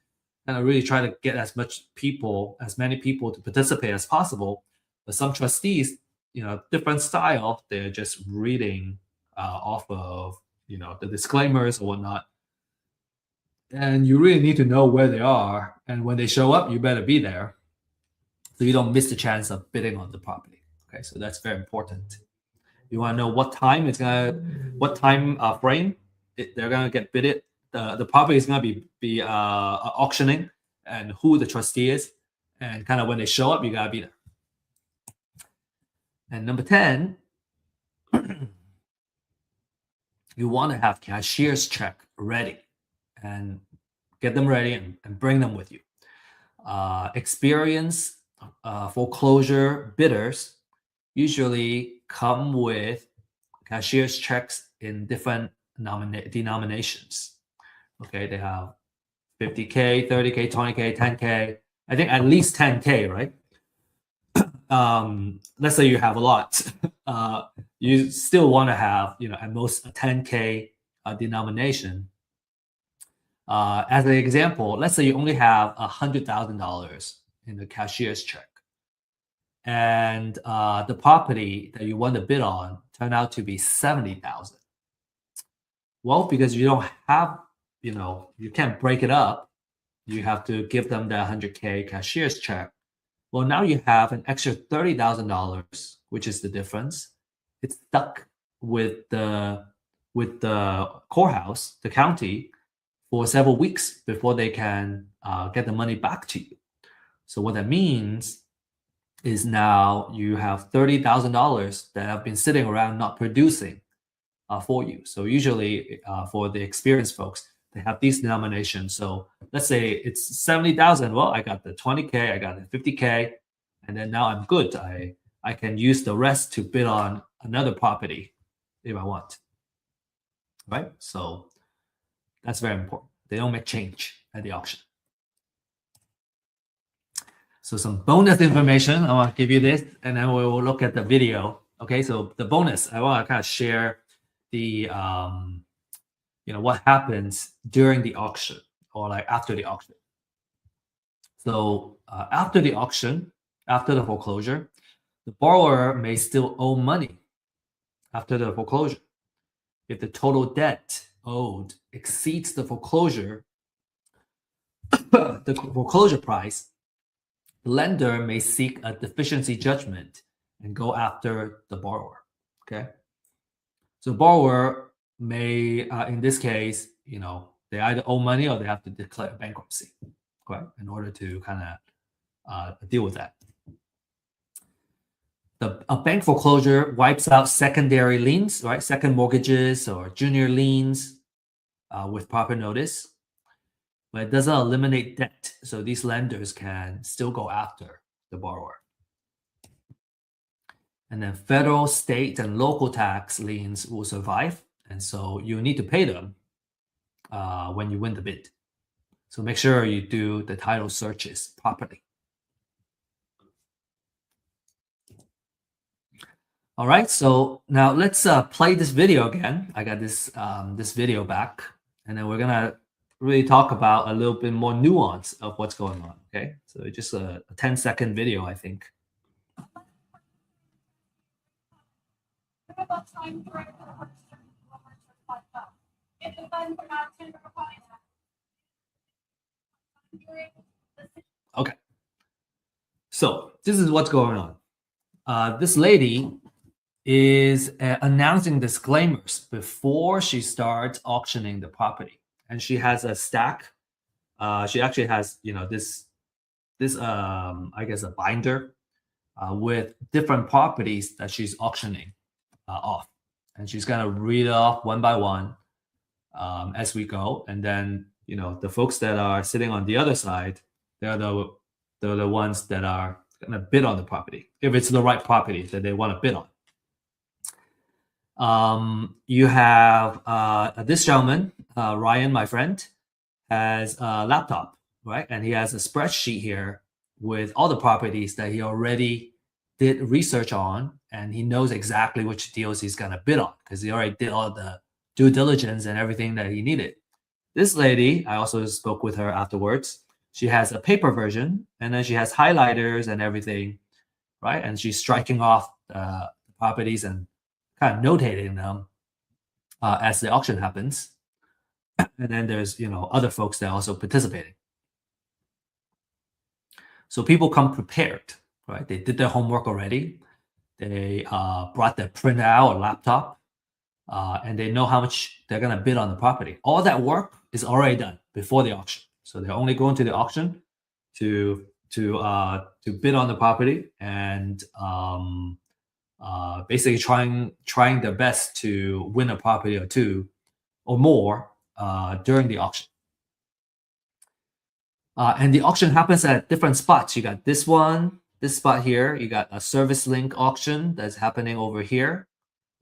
kind of really try to get as many people to participate as possible. But some trustees, different style, they're just reading off of the disclaimers or whatnot. And you really need to know where they are, and when they show up, you better be there, so you don't miss the chance of bidding on the property. Okay, so that's very important. You want to know what time frame they're gonna get bidded. The property is gonna be auctioning, and who the trustee is, and kind of when they show up, you gotta be there. And number 10, you want to have cashier's check ready, and get them ready and bring them with you. Experienced foreclosure bidders usually come with cashier's checks in different denominations. Okay, they have 50K, 30K, 20K, 10K. I think at least 10K, right? Let's say you have a lot. You still want to have, at most a 10K denomination. As an example, let's say you only have $100,000 in the cashier's check. and the property that you want to bid on turned out to be 70,000. Well, because you don't have, you can't break it up. You have to give them the 100K cashier's check. Well, now you have an extra $30,000, which is the difference. It's stuck with the courthouse, the county, for several weeks before they can get the money back to you. So what that means is now you have $30,000 that have been sitting around not producing for you. So usually for the experienced folks, they have these denominations. So let's say it's 70,000. Well, I got the 20K, I got the 50K, and then now I'm good. I can use the rest to bid on another property if I want. Right? So that's very important. They don't make change at the auction. So some bonus information, I want to give you this, and then we will look at the video. Okay, so the bonus, I want to kind of share the what happens during the auction or like after the auction. So after the auction, after the foreclosure, the borrower may still owe money after the foreclosure. If the total debt owed exceeds the foreclosure price, the lender may seek a deficiency judgment and go after the borrower. Okay, so borrower may, in this case, they either owe money or they have to declare bankruptcy, right, in order to kind of deal with that. A bank foreclosure wipes out secondary liens, right, second mortgages or junior liens with proper notice, but it doesn't eliminate debt. So these lenders can still go after the borrower. And then federal, state, and local tax liens will survive. And so you need to pay them when you win the bid. So make sure you do the title searches properly. All right, so now let's play this video again. I got this this video back, and then we're gonna really talk about a little bit more nuance of what's going on. Okay, so it's just a 10-second video, I think. Okay, so this is what's going on. This lady is announcing disclaimers before she starts auctioning the property, and she has a stack. She actually has, this I guess a binder with different properties that she's auctioning off, and she's gonna read it off one by one as we go, and then the folks that are sitting on the other side, they're the ones that are gonna bid on the property if it's the right property that they want to bid on. You have this gentleman, Ryan, my friend, has a laptop, right? And he has a spreadsheet here with all the properties that he already did research on, and he knows exactly which deals he's gonna bid on because he already did all the due diligence and everything that he needed. This lady, I also spoke with her afterwards. She has a paper version, and then she has highlighters and everything, right? And she's striking off the properties and kind of notating them as the auction happens. And then there's other folks that are also participating. So people come prepared, right? They did their homework already. They brought their printout or laptop, and they know how much they're gonna bid on the property. All that work is already done before the auction. So they're only going to the auction to bid on the property and basically trying their best to win a property or two or more during the auction. And the auction happens at different spots. You got this one, this spot here. You got a service link auction that's happening over here.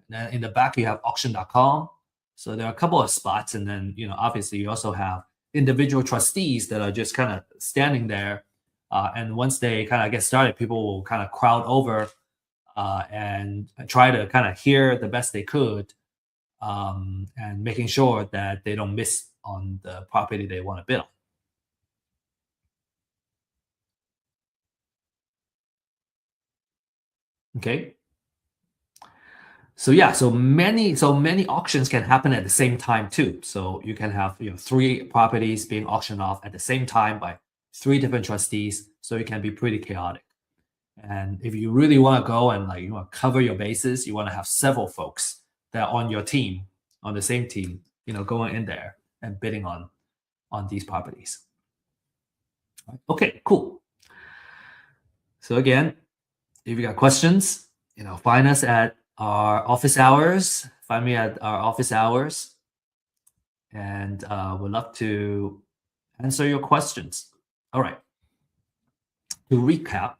And then in the back, you have auction.com. So there are a couple of spots. And then, obviously you also have individual trustees that are just kind of standing there. And once they kind of get started, people will kind of crowd over and try to kind of hear the best they could and making sure that they don't miss on the property they want to bid on. Okay. So yeah, so many auctions can happen at the same time too. So you can have three properties being auctioned off at the same time by three different trustees. So it can be pretty chaotic. And if you really want to go and like you want to cover your bases, you want to have several folks that are on your team, on the same team, going in there and bidding on these properties. Okay, cool. So again, if you got questions, find us at our office hours. Find me at our office hours, and we'd love to answer your questions. All right. To recap,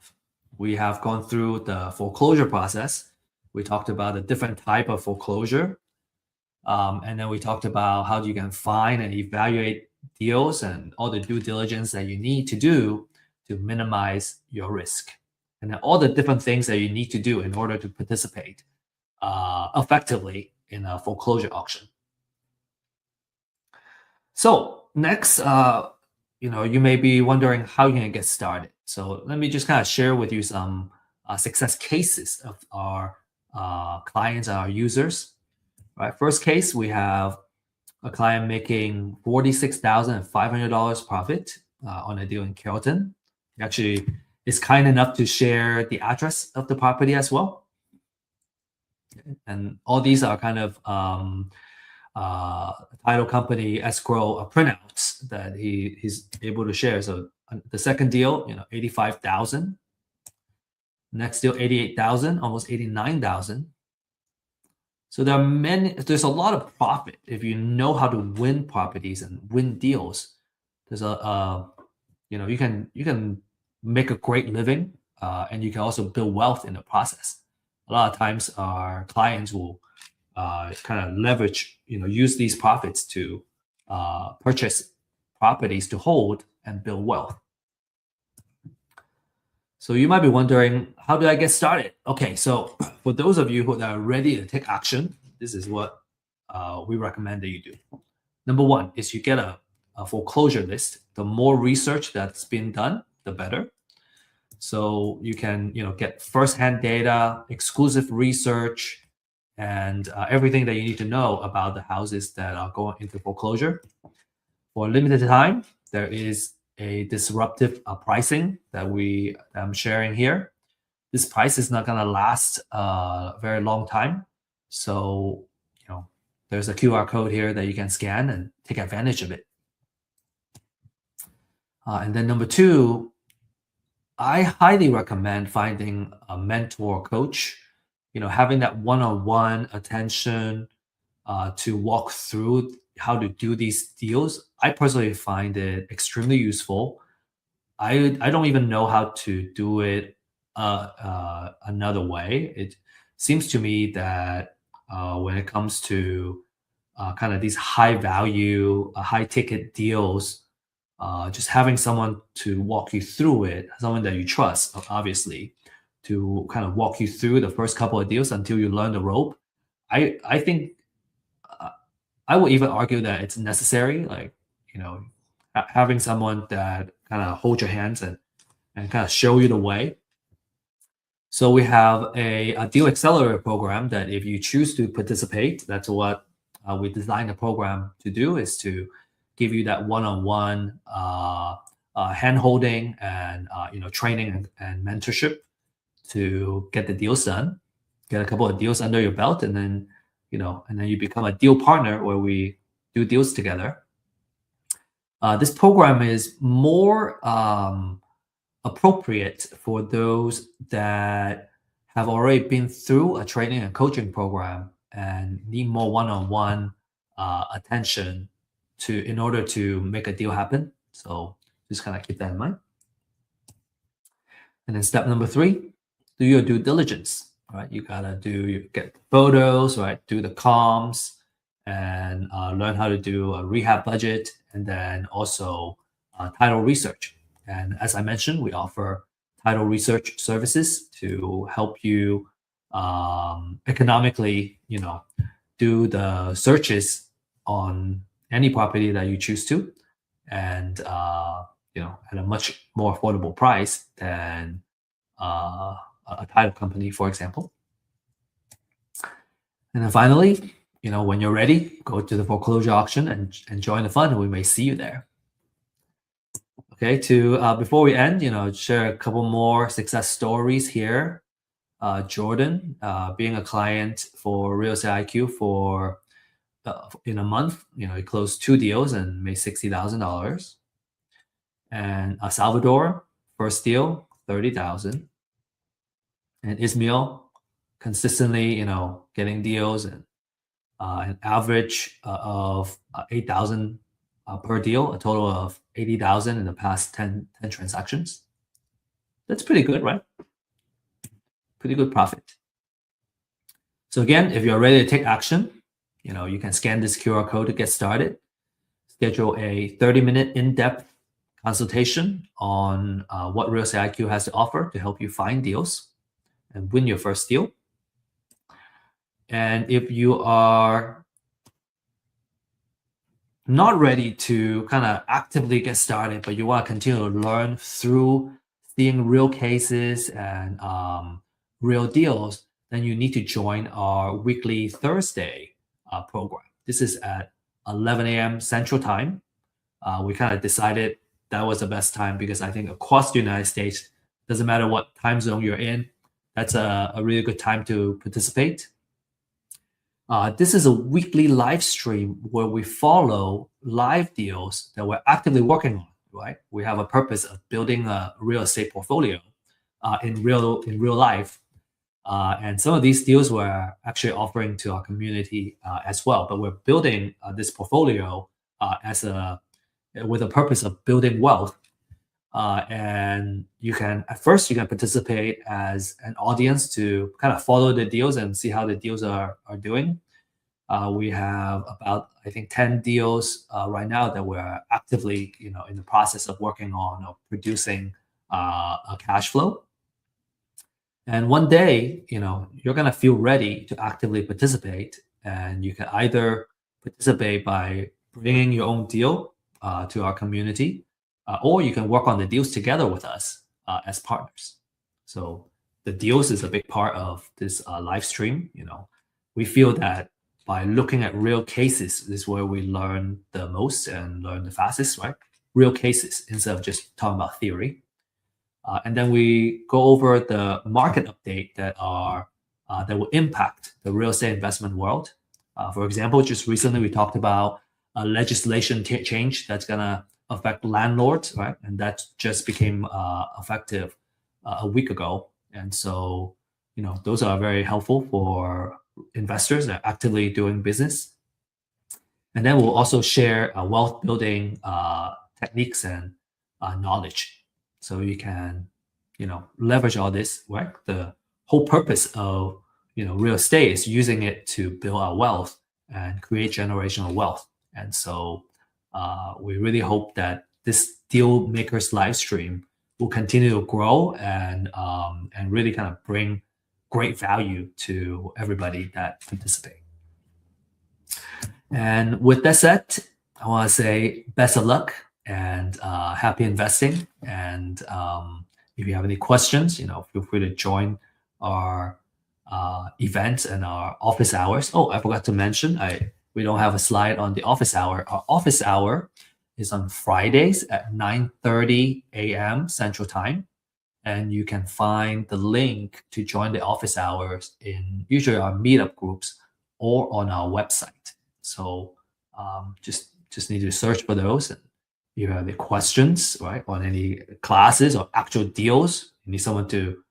we have gone through the foreclosure process. We talked about a different type of foreclosure. And then we talked about how you can find and evaluate deals and all the due diligence that you need to do to minimize your risk. And then all the different things that you need to do in order to participate effectively in a foreclosure auction. So next, you may be wondering how you can get started. So let me just kind of share with you some success cases of our clients, our users. Right. First case, we have a client making $46,500 profit on a deal in Carrollton. He actually is kind enough to share the address of the property as well. And all these are kind of title company escrow printouts that he's able to share. So the second deal, 85,000. Next deal, 88,000, almost 89,000. So there's a lot of profit if you know how to win properties and win deals. There's you can make a great living, and you can also build wealth in the process. A lot of times our clients will kind of leverage, use these profits to purchase properties to hold and build wealth. So you might be wondering, how do I get started? Okay, so for those of you who are ready to take action, this is what we recommend that you do. Number one is you get a foreclosure list. The more research that's been done, the better. So you can, get firsthand data, exclusive research, and everything that you need to know about the houses that are going into foreclosure. For a limited time, there is a disruptive pricing that I'm sharing here. This price is not going to last a very long time. So, there's a QR code here that you can scan and take advantage of it. And then number two, I highly recommend finding a mentor or coach, having that one-on-one attention to walk through how to do these deals. I personally find it extremely useful. I don't even know how to do it another way. It seems to me that when it comes to kind of these high value, high ticket deals, just having someone to walk you through it, someone that you trust, obviously, to kind of walk you through the first couple of deals until you learn the rope. I think I would even argue that it's necessary, like, having someone that kind of hold your hands and kind of show you the way. So we have a deal accelerator program that if you choose to participate, that's what we designed the program to do, is to give you that one-on-one hand holding and training and mentorship to get the deals done, get a couple of deals under your belt, and then you become a deal partner where we do deals together. This program is more appropriate for those that have already been through a training and coaching program and need more one-on-one attention in order to make a deal happen. So just kind of keep that in mind. And then step number three, do your due diligence. Right, you gotta get photos, right? Do the comms, and learn how to do a rehab budget, and then also title research. And as I mentioned, we offer title research services to help you economically, do the searches on any property that you choose to, and at a much more affordable price than a title company, for example. And then finally, when you're ready, go to the foreclosure auction and join the fund. We may see you there. Okay, before we end, share a couple more success stories here. Jordan, being a client for Real Estate IQ for in a month, he closed 2 deals and made $60,000. And Salvador, first deal, 30,000. And Ismail, consistently, getting deals and an average of 8,000 per deal, a total of 80,000 in the past 10 transactions. That's pretty good, right? Pretty good profit. So again, if you're ready to take action, you can scan this QR code to get started. Schedule a 30-minute in-depth consultation on what Real Estate IQ has to offer to help you find deals and win your first deal. And if you are not ready to kind of actively get started, but you want to continue to learn through seeing real cases and real deals, then you need to join our weekly Thursday program. This is at 11 a.m. Central Time. We kind of decided that was the best time because I think across the United States, doesn't matter what time zone you're in, that's a really good time to participate. This is a weekly live stream where we follow live deals that we're actively working on, right? We have a purpose of building a real estate portfolio in real life. And some of these deals we're actually offering to our community as well. But we're building this portfolio with a purpose of building wealth. And at first you can participate as an audience to kind of follow the deals and see how the deals are doing. We have about, I think, 10 deals right now that we're actively, in the process of working on or producing a cash flow. And one day, you're going to feel ready to actively participate. And you can either participate by bringing your own deal to our community, or you can work on the deals together with us as partners. So the deals is a big part of this live stream. We feel that by looking at real cases is where we learn the most and learn the fastest, right? Real cases instead of just talking about theory. And then we go over the market update that will impact the real estate investment world. For example, just recently we talked about a legislation change that's going to affect landlords, right? And that just became effective a week ago. And so, those are very helpful for investors that are actively doing business. And then we'll also share wealth building techniques and knowledge. So you can, leverage all this, right? The whole purpose of, real estate is using it to build our wealth and create generational wealth. And so we really hope that this Deal Makers live stream will continue to grow and really kind of bring great value to everybody that participate. And with that said, I want to say best of luck and happy investing. And if you have any questions, feel free to join our events and our office hours. Oh, I forgot to mention, we don't have a slide on the office hour. Our office hour is on Fridays at 9:30 a.m. Central Time. And you can find the link to join the office hours in usually our meetup groups or on our website. So just need to search for those. And if you have any questions, right, on any classes or actual deals, you need someone to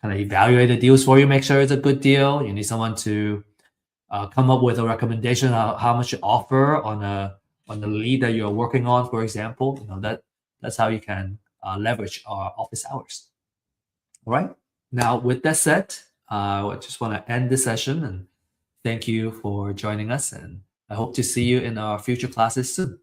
kind of evaluate the deals for you, make sure it's a good deal. You need someone to come up with a recommendation on how much to offer on the lead that you're working on, for example. That's how you can leverage our office hours. All right. Now, with that said, I just want to end this session and thank you for joining us. And I hope to see you in our future classes soon.